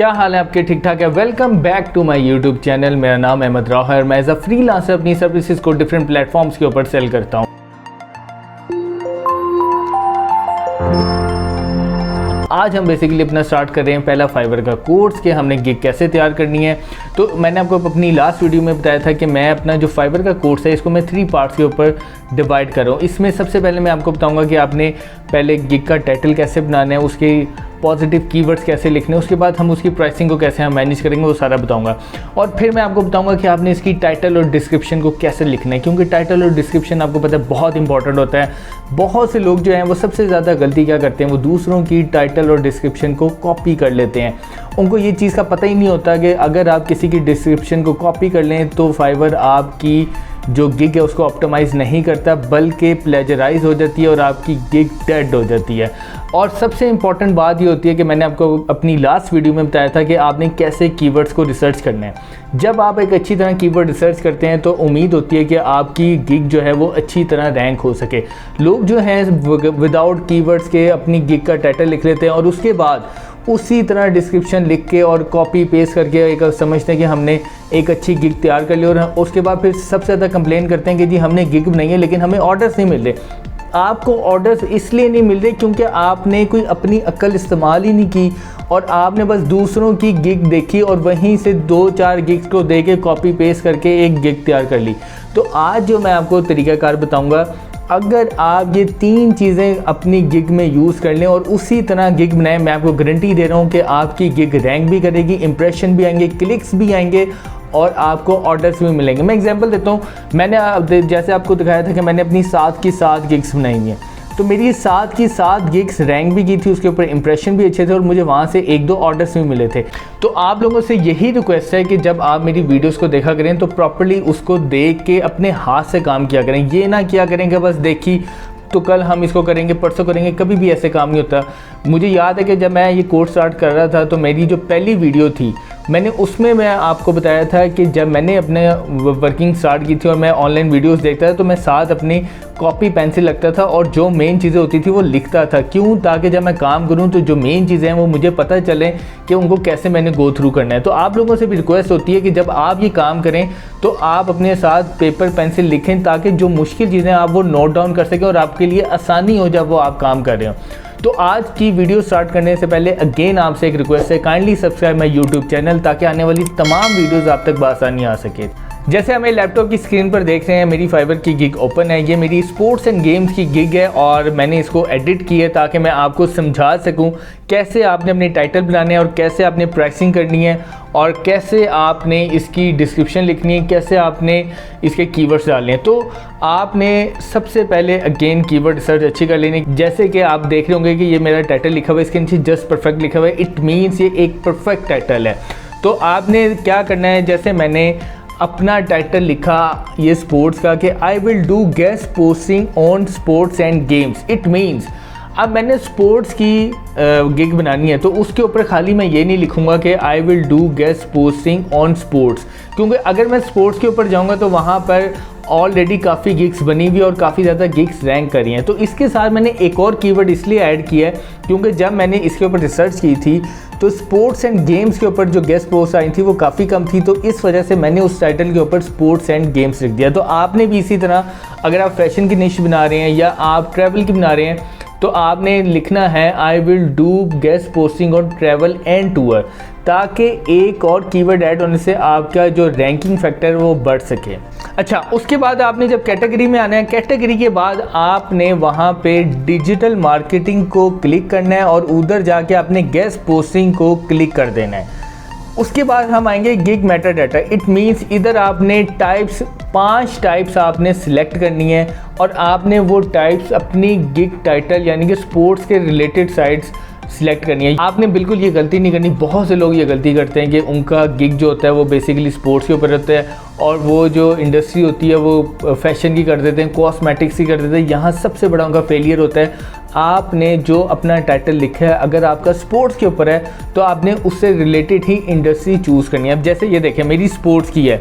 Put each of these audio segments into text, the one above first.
क्या हाल है आपके? ठीक ठाक है। Welcome back to my YouTube channel. मेरा नाम अहमद राव है और मैं एज अ फ्रीलांसर अपनी सर्विसेज को डिफरेंट प्लेटफॉर्म्स के ऊपर सेल करता हूँ। आज हम बेसिकली अपना स्टार्ट कर रहे हैं पहला फाइवर का कोर्स कि हमने गिग कैसे तैयार करनी है। तो मैंने आपको अपनी लास्ट वीडियो में बताया था कि मैं अपना जो फाइवर का कोर्स है इसको मैं 3 पार्ट्स के ऊपर डिवाइड कर रहा हूँ। इसमें सबसे पहले मैं आपको बताऊंगा कि आपने पहले गिग का टाइटल कैसे बनाना है, उसके पॉजिटिव कीवर्ड्स कैसे लिखने हैं, उसके बाद हम उसकी प्राइसिंग को कैसे हम मैनेज करेंगे वो सारा बताऊंगा। और फिर मैं आपको बताऊंगा कि आपने इसकी टाइटल और डिस्क्रिप्शन को कैसे लिखना है, क्योंकि टाइटल और डिस्क्रिप्शन आपको पता है बहुत इंपॉर्टेंट होता है। बहुत से लोग जो हैं वो सबसे ज़्यादा गलती क्या करते हैं, वो दूसरों की टाइटल और डिस्क्रिप्शन को कॉपी कर लेते हैं। उनको ये चीज़ का पता ही नहीं होता कि अगर आप किसी की डिस्क्रिप्शन को कॉपी कर लें तो फाइवर आपकी जो गिग है उसको ऑप्टिमाइज़ नहीं करता, बल्कि प्लेजराइज हो जाती है और आपकी गिग डेड हो जाती है। और सबसे इम्पॉर्टेंट बात ये होती है कि मैंने आपको अपनी लास्ट वीडियो में बताया था कि आपने कैसे कीवर्ड्स को रिसर्च करना है। जब आप एक अच्छी तरह कीवर्ड रिसर्च करते हैं तो उम्मीद होती है कि आपकी गिग जो है वो अच्छी तरह रैंक हो सके। लोग जो हैं विदाउट कीवर्ड्स के अपनी गिग का टाइटल लिख लेते हैं और उसके बाद उसी तरह डिस्क्रिप्शन लिख के और कॉपी पेस्ट करके एक समझते हैं कि हमने एक अच्छी गिग तैयार कर ली, और उसके बाद फिर सबसे ज़्यादा कंप्लेन करते हैं कि जी हमने गिग बनाई है लेकिन हमें ऑर्डर्स नहीं मिल रहे। आपको ऑर्डर्स इसलिए नहीं मिल रहे क्योंकि आपने कोई अपनी अक्ल इस्तेमाल ही नहीं की और आपने बस दूसरों की गिग देखी और वहीं से 2-4 गिग्स को दे के कॉपी पेस्ट करके एक गिग तैयार कर ली। तो आज जो मैं आपको तरीक़ाकार बताऊंगा, अगर आप ये 3 चीज़ें अपनी गिग में यूज़ कर लें और उसी तरह गिग बनाएं, मैं आपको गारंटी दे रहा हूँ कि आपकी गिग रैंक भी करेगी, इंप्रेशन भी आएंगे, क्लिक्स भी आएंगे और आपको ऑर्डर्स भी मिलेंगे। मैं एग्जांपल देता हूँ, मैंने जैसे आपको दिखाया था कि मैंने अपनी 7 की 7 गिग्स बनाई हैं, तो मेरी 7 की 7 गिग्स रैंक भी की थी, उसके ऊपर इंप्रेशन भी अच्छे थे और मुझे वहाँ से 1-2 ऑर्डर्स भी मिले थे। तो आप लोगों से यही रिक्वेस्ट है कि जब आप मेरी वीडियोस को देखा करें तो प्रॉपर्ली उसको देख के अपने हाथ से काम किया करें। ये ना किया करें कि बस देखी तो कल हम इसको करेंगे, परसों करेंगे, कभी भी ऐसे काम नहीं होता। मुझे याद है कि जब मैं ये कोर्स स्टार्ट कर रहा था तो मेरी जो पहली वीडियो थी मैंने उसमें मैं आपको बताया था कि जब मैंने अपने वर्किंग स्टार्ट की थी और मैं ऑनलाइन वीडियोस देखता था तो मैं साथ अपनी कॉपी पेंसिल रखता था और जो मेन चीज़ें होती थी वो लिखता था। क्यों? ताकि जब मैं काम करूं तो जो मेन चीज़ें हैं वो मुझे पता चले कि उनको कैसे मैंने गो थ्रू करना है। तो आप लोगों से भी रिक्वेस्ट होती है कि जब आप ये काम करें तो आप अपने साथ पेपर पेंसिल लिखें ताकि जो मुश्किल चीज़ें आप वो नोट डाउन कर सकें और आपके लिए आसानी हो जब वो आप काम कर रहे हो। तो आज की वीडियो स्टार्ट करने से पहले अगेन आपसे एक रिक्वेस्ट है, kindly subscribe my YouTube channel ताकि आने वाली तमाम वीडियोस आप तक बआसानी आ सके। जैसे हमें लैपटॉप की स्क्रीन पर देख रहे हैं, मेरी फाइवर की गिग ओपन है। ये मेरी स्पोर्ट्स एंड गेम्स की गिग है और मैंने इसको एडिट की है ताकि मैं आपको समझा सकूं कैसे आपने अपने टाइटल बनाने हैं और कैसे आपने प्राइसिंग करनी है और कैसे आपने इसकी डिस्क्रिप्शन लिखनी है, कैसे आपने इसके कीवर्ड्स डालने हैं। तो आपने सबसे पहले अगेन कीवर्ड रिसर्च अच्छी कर लेनी। जैसे कि आप देख रहे होंगे कि ये मेरा टाइटल लिखा हुआ है, इसके नीचे जस्ट परफेक्ट लिखा हुआ है, इट मीन्स ये एक परफेक्ट टाइटल है। तो आपने क्या करना है, जैसे मैंने अपना टाइटल लिखा ये स्पोर्ट्स का कि I will do guest posting on sports and games, it means अब मैंने स्पोर्ट्स की गिग बनानी है तो उसके ऊपर खाली मैं ये नहीं लिखूंगा कि I will do guest posting on sports, क्योंकि अगर मैं स्पोर्ट्स के ऊपर जाऊंगा तो वहाँ पर ऑलरेडी काफ़ी गिग्स बनी हुई और काफ़ी ज़्यादा गिग्स रैंक करी हैं। तो इसके साथ मैंने एक और कीवर्ड इसलिए ऐड किया है क्योंकि जब मैंने इसके ऊपर रिसर्च की थी तो स्पोर्ट्स एंड गेम्स के ऊपर जो गेस्ट पोस्ट आई थी वो काफ़ी कम थी, तो इस वजह से मैंने उस टाइटल के ऊपर स्पोर्ट्स एंड गेम्स लिख दिया। तो आपने भी इसी तरह अगर आप फैशन की निश बना रहे हैं या आप ट्रैवल की बना रहे हैं तो आपने लिखना है I will do guest posting on travel and tour, ताकि एक और कीवर्ड ऐड होने से आपका जो रैंकिंग फैक्टर है वो बढ़ सके। अच्छा, उसके बाद आपने जब कैटेगरी में आना है, कैटेगरी के बाद आपने वहाँ पे डिजिटल मार्केटिंग को क्लिक करना है और उधर जाके अपने गेस्ट पोस्टिंग को क्लिक कर देना है। उसके बाद हम आएंगे gig Meta data, it means इधर आपने 5 टाइप्स आपने सिलेक्ट करनी है और आपने वो टाइप्स अपनी गिग टाइटल यानी कि स्पोर्ट्स के रिलेटेड साइट्स सिलेक्ट करनी है। आपने बिल्कुल ये गलती नहीं करनी। बहुत से लोग ये गलती करते हैं कि उनका गिग जो होता है वो बेसिकली स्पोर्ट्स के ऊपर रहता है और वो जो इंडस्ट्री होती है वो फैशन की कर देते हैं, कॉस्मेटिक्स की कर देते हैं। यहाँ सबसे बड़ा उनका फेलियर होता है। आपने जो अपना टाइटल लिखा है अगर आपका स्पोर्ट्स के ऊपर है तो आपने उससे रिलेटेड ही इंडस्ट्री चूज़ करनी है। अब जैसे ये देखें मेरी स्पोर्ट्स की है,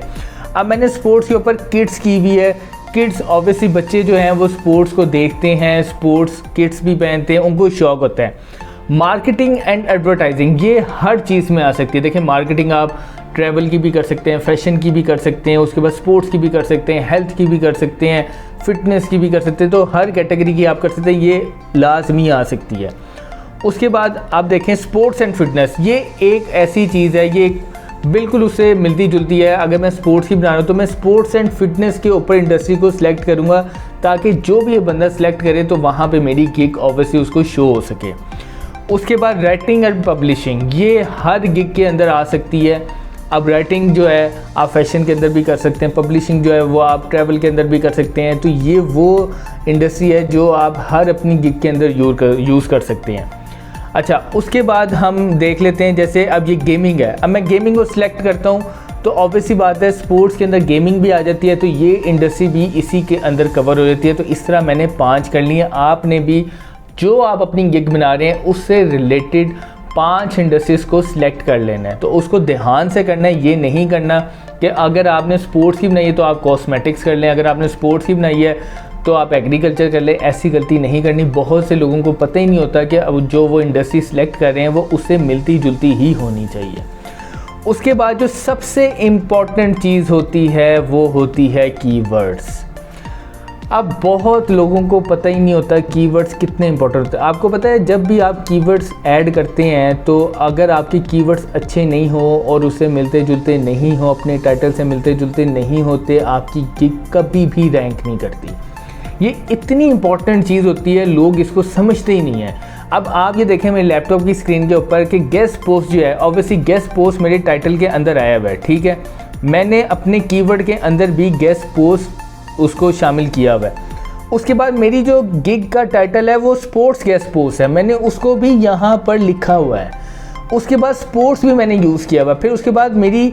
अब मैंने स्पोर्ट्स के ऊपर किड्स की भी है। किड्स ऑब्वियसली बच्चे जो हैं वो स्पोर्ट्स को देखते हैं, स्पोर्ट्स किड्स भी पहनते हैं, उनको शौक़ होता है। मार्केटिंग एंड एडवर्टाइजिंग ये हर चीज़ में आ सकती है। देखिए मार्केटिंग आप ट्रैवल की भी कर सकते हैं, फैशन की भी कर सकते हैं, उसके बाद स्पोर्ट्स की भी कर सकते हैं, हेल्थ की भी कर सकते हैं, फिटनेस की भी कर सकते हैं, तो हर कैटेगरी की आप कर सकते हैं, ये लाजमी आ सकती है। उसके बाद आप देखें स्पोर्ट्स एंड फिटनेस, ये एक ऐसी चीज़ है, ये बिल्कुल उससे मिलती जुलती है। अगर मैं स्पोर्ट्स की बना रहा हूँ तो मैं स्पोर्ट्स एंड फिटनेस के ऊपर इंडस्ट्री को सिलेक्ट करूँगा, ताकि जो भी ये बंदा सिलेक्ट करे तो वहाँ पे मेरी गिग ऑब्वियसली उसको शो हो सके। उसके बाद राइटिंग एंड पब्लिशिंग, ये हर गिग के अंदर आ सकती है। अब राइटिंग जो है आप फैशन के अंदर भी कर सकते हैं, पब्लिशिंग जो है वो आप ट्रैवल के अंदर भी कर सकते हैं। तो ये वो इंडस्ट्री है जो आप हर अपनी गिग के अंदर यूज़ कर सकते हैं। अच्छा, उसके बाद हम देख लेते हैं, जैसे अब ये गेमिंग है, अब मैं गेमिंग को सिलेक्ट करता हूँ तो ऑब्वियसली बात है स्पोर्ट्स के अंदर गेमिंग भी आ जाती है, तो ये इंडस्ट्री भी इसी के अंदर कवर हो जाती है। तो इस तरह मैंने 5 कर लिए। आपने भी जो आप अपनी गिग बना रहे हैं उससे रिलेटेड 5 इंडस्ट्रीज़ को सिलेक्ट कर लेना है। तो उसको ध्यान से करना है, ये नहीं करना कि अगर आपने स्पोर्ट्स की बनाई है तो आप कॉस्मेटिक्स कर लें, अगर आपने स्पोर्ट्स की बनाई है तो आप एग्रीकल्चर कर लें। ऐसी गलती नहीं करनी। बहुत से लोगों को पता ही नहीं होता कि अब जो वो इंडस्ट्री सिलेक्ट कर रहे हैं वो उससे मिलती जुलती ही होनी चाहिए। उसके बाद जो सबसे इम्पॉर्टेंट चीज़ होती है वो होती है कीवर्ड्स। अब बहुत लोगों को पता ही नहीं होता कीवर्ड्स कितने इंपॉर्टेंट होते हैं। आपको पता है जब भी आप कीवर्ड्स ऐड करते हैं तो अगर आपके कीवर्ड्स अच्छे नहीं हो और उससे मिलते जुलते नहीं हो, अपने टाइटल से मिलते जुलते नहीं होते, आपकी गिग कभी भी रैंक नहीं करती। ये इतनी इंपॉर्टेंट चीज़ होती है, लोग इसको समझते ही नहीं है। अब आप ये देखें मेरे लैपटॉप की स्क्रीन के ऊपर कि गेस्ट पोस्ट जो है, ऑब्वियसली गेस्ट पोस्ट मेरे टाइटल के अंदर आया हुआ है, ठीक है। मैंने अपने कीवर्ड के अंदर भी गेस्ट पोस्ट उसको शामिल किया हुआ है। उसके बाद मेरी जो गिग का टाइटल है वो स्पोर्ट्स गेस्ट पोस्ट है, मैंने उसको भी यहाँ पर लिखा हुआ है। उसके बाद स्पोर्ट्स भी मैंने यूज़ किया हुआ। फिर उसके बाद मेरी,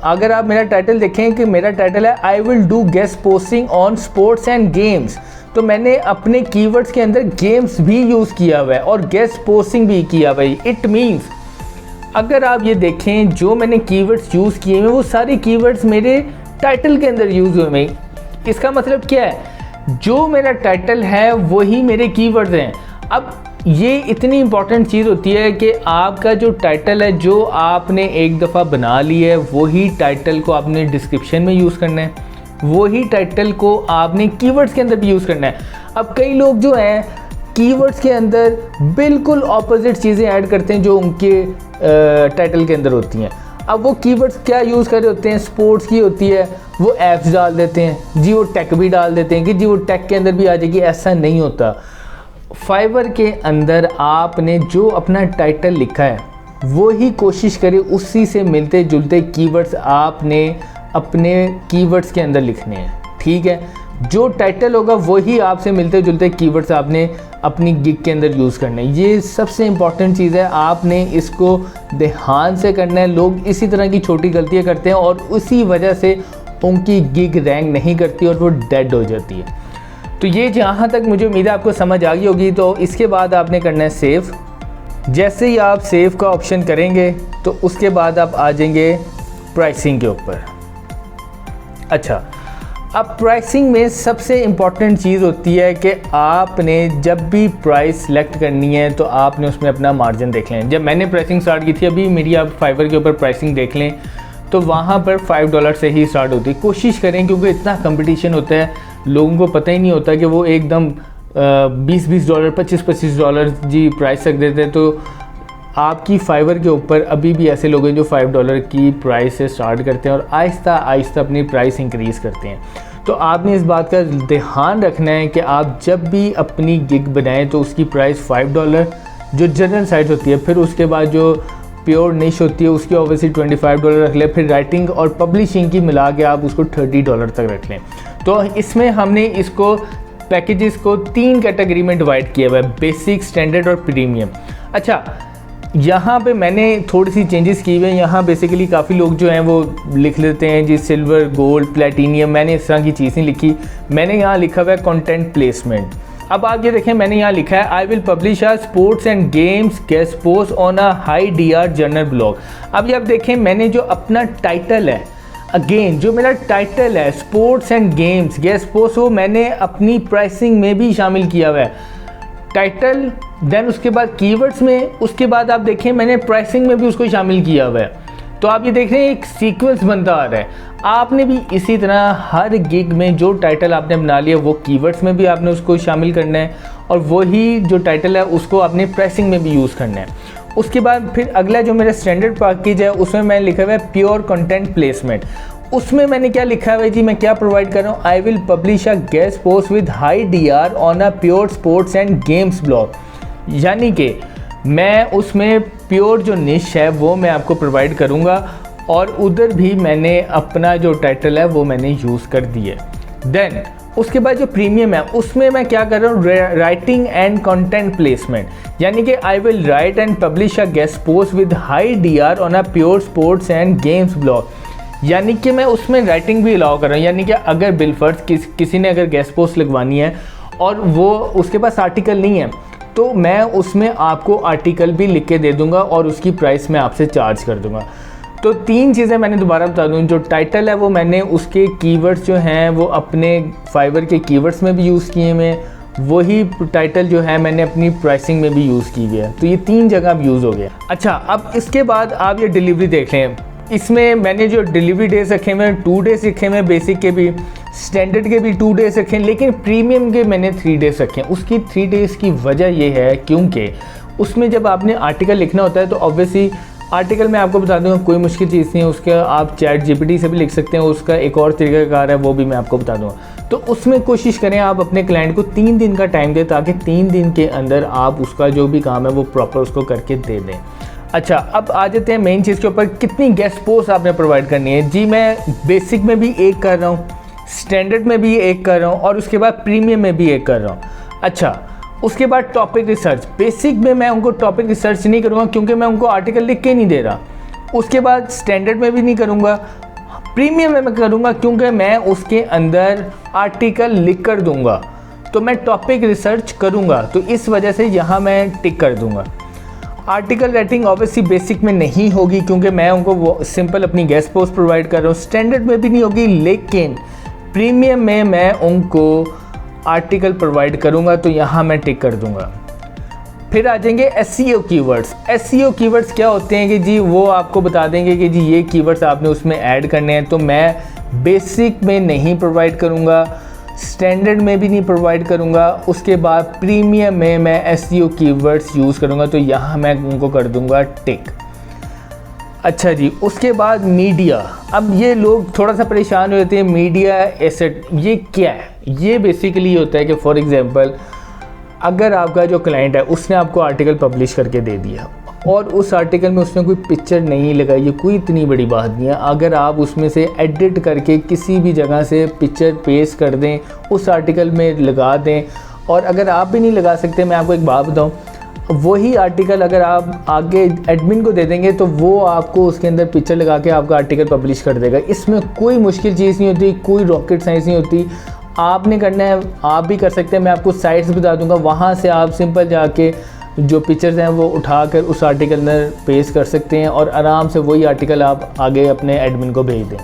अगर आप मेरा टाइटल देखें कि मेरा टाइटल है I will do guest posting on sports and games, तो मैंने अपने कीवर्ड्स के अंदर गेम्स भी यूज़ किया हुआ है और गेस्ट पोस्टिंग भी किया हुआ है। इट मीन्स अगर आप ये देखें जो मैंने कीवर्ड्स यूज़ किए हैं वो सारे कीवर्ड्स मेरे टाइटल के अंदर यूज़ हुए हैं। इसका मतलब क्या है, जो मेरा टाइटल है वही मेरे कीवर्ड्स हैं। अब ये इतनी इंपॉर्टेंट चीज़ होती है कि आपका जो टाइटल है जो आपने एक दफ़ा बना लिया है वही टाइटल को आपने डिस्क्रिप्शन में यूज़ करना है, वही टाइटल को आपने कीवर्ड्स के अंदर भी यूज़ करना है। अब कई लोग जो हैं कीवर्ड्स के अंदर बिल्कुल ऑपोजिट चीज़ें ऐड करते हैं जो उनके टाइटल के अंदर होती हैं। अब वो कीवर्ड्स क्या यूज़ कर रहे होते हैं, स्पोर्ट्स की होती है, वो ऐप्स डाल देते हैं जी, वो टेक भी डाल देते हैं कि जी वो टेक के अंदर भी आ जाएगी। ऐसा नहीं होता। फाइवर के अंदर आपने जो अपना टाइटल लिखा है वो ही कोशिश करें उसी से मिलते जुलते कीवर्ड्स आपने अपने कीवर्ड्स के अंदर लिखने हैं, ठीक है। जो टाइटल होगा वही आपसे मिलते जुलते कीवर्ड्स आपने अपनी गिग के अंदर यूज़ करने हैं। ये सबसे इम्पॉर्टेंट चीज़ है, आपने इसको ध्यान से करना है। लोग इसी तरह की छोटी गलतियाँ करते हैं और उसी वजह से उनकी गिग रैंक नहीं करती और वो डेड हो जाती है। तो ये जहाँ तक मुझे उम्मीद है आपको समझ आ गई होगी। तो इसके बाद आपने करना है सेव। जैसे ही आप सेव का ऑप्शन करेंगे तो उसके बाद आप आ जाएंगे प्राइसिंग के ऊपर। अच्छा, अब प्राइसिंग में सबसे इम्पॉर्टेंट चीज़ होती है कि आपने जब भी प्राइस सेलेक्ट करनी है तो आपने उसमें अपना मार्जिन देख लें। जब मैंने प्राइसिंग स्टार्ट की थी, अभी मेरी आप फाइवर के ऊपर प्राइसिंग देख लें तो वहाँ पर $5 से ही स्टार्ट होती है। कोशिश करें, क्योंकि इतना कंपटीशन होता है, लोगों को पता ही नहीं होता कि वो एकदम $20 $25 जी प्राइस रख देते हैं। तो आपकी फाइवर के ऊपर अभी भी ऐसे लोग हैं जो $5 की प्राइस से स्टार्ट करते हैं और आहिस्ता आहिस्ता अपनी प्राइस इंक्रीज़ करते हैं। तो आपने इस बात का ध्यान रखना है कि आप जब भी अपनी गिग बनाएं तो उसकी प्राइस $5 जो जनरल साइज होती है, फिर उसके बाद जो प्योर निश होती है उसकी ऑब्वियसली $25 रख लें, फिर राइटिंग और पब्लिशिंग की मिला के आप उसको $30 तक रख लें। तो इसमें हमने इसको पैकेजेस को 3 कैटेगरी में डिवाइड किया हुआ है, बेसिक, स्टैंडर्ड और प्रीमियम। अच्छा, यहाँ पे मैंने थोड़ी सी चेंजेस की हुए हैं। यहाँ बेसिकली काफ़ी लोग जो हैं वो लिख लेते हैं जी सिल्वर, गोल्ड, प्लेटिनियम। मैंने इस तरह की चीज़ नहीं लिखी, मैंने यहाँ लिखा हुआ है कंटेंट प्लेसमेंट। अब आप ये देखें, मैंने यहाँ लिखा है I will publish a sports and games guest post on a high DR journal blog. अब ये आप देखें, मैंने जो अपना टाइटल है, अगेन जो मेरा टाइटल है sports and games guest post, वो मैंने अपनी प्राइसिंग में भी शामिल किया हुआ है। टाइटल, देन उसके बाद कीवर्ड्स में, उसके बाद आप देखें मैंने प्राइसिंग में भी उसको शामिल किया हुआ है। तो आप ये देख रहे हैं एक सीक्वेंस बनता आ रहा है। आपने भी इसी तरह हर गिग में जो टाइटल आपने बना लिया वो कीवर्ड्स में भी आपने उसको शामिल करना है, और वही जो टाइटल है उसको आपने प्राइसिंग में भी यूज़ करना है। उसके बाद फिर अगला जो मेरा स्टैंडर्ड पैकेज है उसमें मैंने लिखा हुआ है प्योर कंटेंट प्लेसमेंट। उसमें मैंने क्या लिखा हुआ है जी, मैं क्या प्रोवाइड कर रहा हूँ, I will publish a guest post with high DR on a pure sports and games blog. यानी कि मैं उसमें प्योर जो निश है वो मैं आपको प्रोवाइड करूँगा, और उधर भी मैंने अपना जो टाइटल है वो मैंने यूज़ कर दिया। देन उसके बाद जो प्रीमियम है उसमें मैं क्या कर रहा हूँ, राइटिंग एंड कंटेंट प्लेसमेंट, यानी कि I will write and publish a guest post with high DR on a pure sports and games blog. यानी कि मैं उसमें राइटिंग भी अलाउ कर रहा हूँ, यानी कि अगर बिलफर्ज किसी ने अगर गेस्ट पोस्ट लगवानी है और वो उसके पास आर्टिकल नहीं है तो मैं उसमें आपको आर्टिकल भी लिख के दे दूँगा और उसकी प्राइस मैं आपसे चार्ज कर दूँगा। तो 3 चीज़ें मैंने दोबारा बता दूँ, जो टाइटल है वो मैंने उसके कीवर्ड्स जो हैं वो अपने फाइवर के कीवर्ड्स में भी यूज़ किए हैं, वही टाइटल जो है मैंने अपनी प्राइसिंग में भी यूज़ की हुई है। तो ये 3 जगह अब यूज़ हो गया। अच्छा, अब इसके बाद आप ये डिलीवरी देख लें। इसमें मैंने जो डिलीवरी डेज रखे हुए हैं 2 डेज रखे हुए हैं, बेसिक के भी, स्टैंडर्ड के भी 2 डेज रखे हैं, लेकिन प्रीमियम के मैंने 3 डेज रखे हैं। उसकी 3 डेज़ की वजह ये है क्योंकि उसमें जब आपने आर्टिकल लिखना होता है तो ऑब्वियसली आर्टिकल में आपको बता दूंगा कोई मुश्किल चीज़ नहीं है, उसका आप चैट GPT से भी लिख सकते हैं, उसका एक और तरीकाकार है वो भी मैं आपको बता दूंगा। तो उसमें कोशिश करें आप अपने क्लाइंट को 3 दिन का टाइम दें ताकि 3 दिन के अंदर आप उसका जो भी काम है वो प्रॉपर उसको करके दे दें। अच्छा, अब आ जाते हैं मेन चीज़ के ऊपर, कितनी गेस्ट पोस्ट आपने प्रोवाइड करनी है। जी मैं बेसिक में भी एक कर रहा हूँ, स्टैंडर्ड में भी एक कर रहा हूँ, और उसके बाद प्रीमियम में भी एक कर रहा हूँ। अच्छा, उसके बाद टॉपिक रिसर्च, बेसिक में मैं उनको टॉपिक रिसर्च नहीं करूँगा क्योंकि मैं उनको आर्टिकल लिख के नहीं दे रहा। उसके बाद स्टैंडर्ड में भी नहीं करूँगा, प्रीमियम में मैं करूँगा क्योंकि मैं उसके अंदर आर्टिकल लिख कर दूँगा, तो मैं टॉपिक रिसर्च करूँगा, तो इस वजह से यहाँ मैं टिक कर दूँगा। आर्टिकल राइटिंग ऑब्वियसली बेसिक में नहीं होगी क्योंकि मैं उनको वो सिंपल अपनी गेस्ट पोस्ट प्रोवाइड कर रहा हूँ, स्टैंडर्ड में भी नहीं होगी, लेकिन प्रीमियम में मैं उनको आर्टिकल प्रोवाइड करूंगा, तो यहाँ मैं टिक कर दूंगा। फिर आ जाएंगे SEO कीवर्ड्स। SEO कीवर्ड्स क्या होते हैं कि जी वो आपको बता देंगे कि जी ये कीवर्ड्स आपने उसमें ऐड करने हैं, तो मैं बेसिक में नहीं प्रोवाइड करूंगा, स्टैंडर्ड में भी नहीं प्रोवाइड करूंगा, उसके बाद प्रीमियम में मैं SEO कीवर्ड्स यूज़ करूंगा, तो यहाँ मैं उनको कर दूंगा टिक। अच्छा जी, उसके बाद मीडिया। अब ये लोग थोड़ा सा परेशान हो जाते हैं, मीडिया एसेट ये क्या है। ये बेसिकली होता है कि फॉर एग्जांपल अगर आपका जो क्लाइंट है उसने आपको आर्टिकल पब्लिश करके दे दिया और उस आर्टिकल में उसने कोई पिक्चर नहीं लगाई, ये कोई इतनी बड़ी बात नहीं है। अगर आप उसमें से एडिट करके किसी भी जगह से पिक्चर पेस्ट कर दें, उस आर्टिकल में लगा दें, और अगर आप भी नहीं लगा सकते, मैं आपको एक बात बताऊँ, वही आर्टिकल अगर आप आगे एडमिन को दे देंगे तो वो आपको उसके अंदर पिक्चर लगा के आपका आर्टिकल पब्लिश कर देगा। इसमें कोई मुश्किल चीज़ नहीं होती, कोई रॉकेट साइंस नहीं होती। आपने करना है, आप भी कर सकते हैं, मैं आपको साइट्स बता दूंगा, वहाँ से आप सिंपल जाके जो पिक्चर्स हैं वो उठाकर उस आर्टिकल में पेस्ट कर सकते हैं और आराम से वही आर्टिकल आप आगे अपने एडमिन को भेज दें।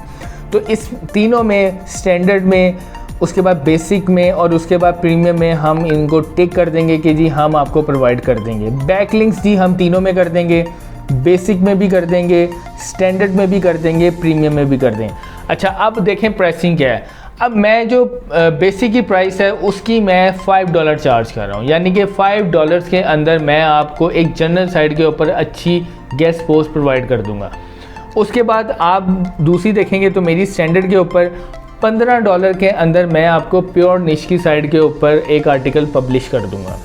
तो इस तीनों में, स्टैंडर्ड में, उसके बाद बेसिक में और उसके बाद प्रीमियम में हम इनको टिक कर देंगे कि जी हम आपको प्रोवाइड कर देंगे। बैकलिंक्स जी हम तीनों में कर देंगे, बेसिक में भी कर देंगे, स्टैंडर्ड में भी कर देंगे, प्रीमियम में भी कर देंगे। अच्छा, अब देखें प्राइसिंग क्या है। अब मैं जो बेसिक की प्राइस है उसकी मैं $5 चार्ज कर रहा हूँ, यानी कि $5 के अंदर मैं आपको एक जनरल साइट के ऊपर अच्छी गेस्ट पोस्ट प्रोवाइड कर दूँगा। उसके बाद आप दूसरी देखेंगे तो मेरी स्टैंडर्ड के ऊपर $15 के अंदर मैं आपको प्योर निश की साइट के ऊपर एक आर्टिकल पब्लिश कर दूंगा।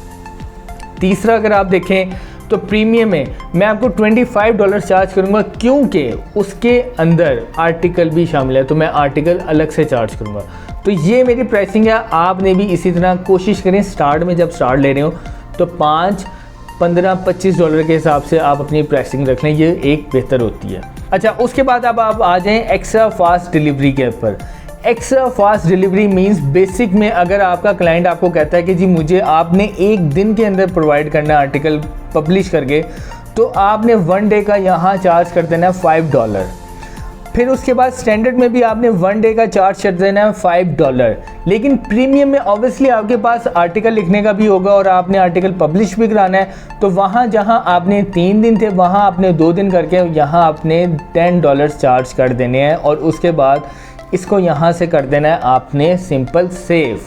तीसरा अगर आप देखें तो प्रीमियम में मैं आपको $25 चार्ज करूंगा क्योंकि उसके अंदर आर्टिकल भी शामिल है, तो मैं आर्टिकल अलग से चार्ज करूंगा। तो ये मेरी प्राइसिंग है। आपने भी इसी तरह कोशिश करें, स्टार्ट में जब स्टार्ट ले रहे हो तो $5, $15, $25 के हिसाब से आप अपनी प्राइसिंग रख लें, ये एक बेहतर होती है। अच्छा, उसके बाद अब आप आ जाएँ एक्स्ट्रा फास्ट डिलीवरी के ऊपर। Extra fast delivery means basic में अगर आपका क्लाइंट आपको कहता है कि जी मुझे आपने एक दिन के अंदर प्रोवाइड करना है आर्टिकल पब्लिश करके, तो आपने 1 डे का यहाँ चार्ज कर देना है $5। फिर उसके बाद स्टैंडर्ड में भी आपने 1 डे का चार्ज कर देना है $5। लेकिन प्रीमियम में ऑब्वियसली आपके पास आर्टिकल लिखने का भी होगा और आपने आर्टिकल पब्लिश भी कराना है, तो वहाँ जहाँ आपने 3 दिन थे वहाँ आपने 2 दिन करके यहाँ आपने $10 चार्ज कर देने हैं और उसके बाद इसको यहाँ से कर देना है आपने सिंपल सेव।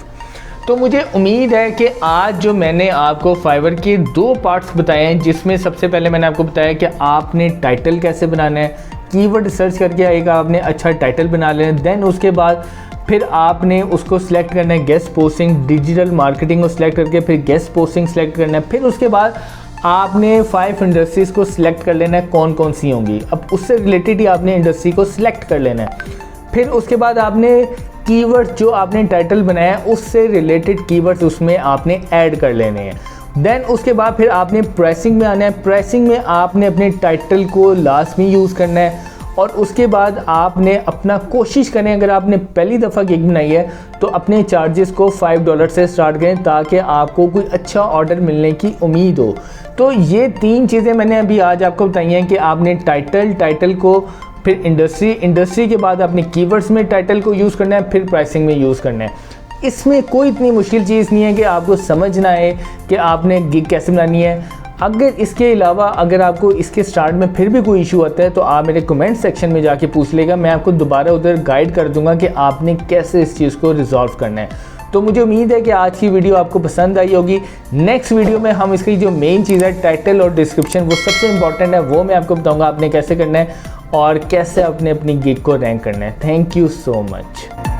तो मुझे उम्मीद है कि आज जो मैंने आपको फाइवर के 2 पार्ट्स बताए हैं, जिसमें सबसे पहले मैंने आपको बताया कि आपने टाइटल कैसे बनाना है, कीवर्ड सर्च करके एक आपने अच्छा टाइटल बना लेना, देन उसके बाद फिर आपने उसको सिलेक्ट करना है गेस्ट पोस्टिंग, डिजिटल मार्केटिंग को सिलेक्ट करके फिर गेस्ट पोस्टिंग सिलेक्ट करना है, फिर उसके बाद आपने 5 इंडस्ट्रीज़ को सिलेक्ट कर लेना है कौन कौन सी होंगी, अब उससे रिलेटेड ही आपने इंडस्ट्री को सिलेक्ट कर लेना है। फिर उसके बाद आपने कीवर्ड जो आपने टाइटल बनाया है उससे रिलेटेड कीवर्ड्स उसमें आपने ऐड कर लेने हैं। देन उसके बाद फिर आपने प्राइसिंग में आना है, प्राइसिंग में आपने अपने टाइटल को लास्ट में यूज़ करना है और उसके बाद आपने अपना कोशिश करें, अगर आपने पहली दफ़ा गिग बनाई है तो अपने चार्जेस को $5 से स्टार्ट करें ताकि आपको कोई अच्छा ऑर्डर मिलने की उम्मीद हो। तो ये 3 चीज़ें मैंने अभी आज आपको बताई हैं कि आपने टाइटल को, फिर इंडस्ट्री के बाद आपने कीवर्ड्स में टाइटल को यूज़ करना है, फिर प्राइसिंग में यूज़ करना है। इसमें कोई इतनी मुश्किल चीज़ नहीं है कि आपको समझना है कि आपने गिग कैसे बनानी है। अगर इसके अलावा अगर आपको इसके स्टार्ट में फिर भी कोई इशू आता है तो आप मेरे कमेंट सेक्शन में जाके पूछ लेगा, मैं आपको दोबारा उधर गाइड कर दूंगा कि आपने कैसे इस चीज़ को रिजॉल्व करना है। तो मुझे उम्मीद है कि आज की वीडियो आपको पसंद आई होगी। नेक्स्ट वीडियो में हम इसकी जो मेन चीज़ है टाइटल और डिस्क्रिप्शन, वो सबसे इंपॉर्टेंट है, वो मैं आपको बताऊँगा आपने कैसे करना है और कैसे आपने अपनी गिग को रैंक करना है। Thank you so much.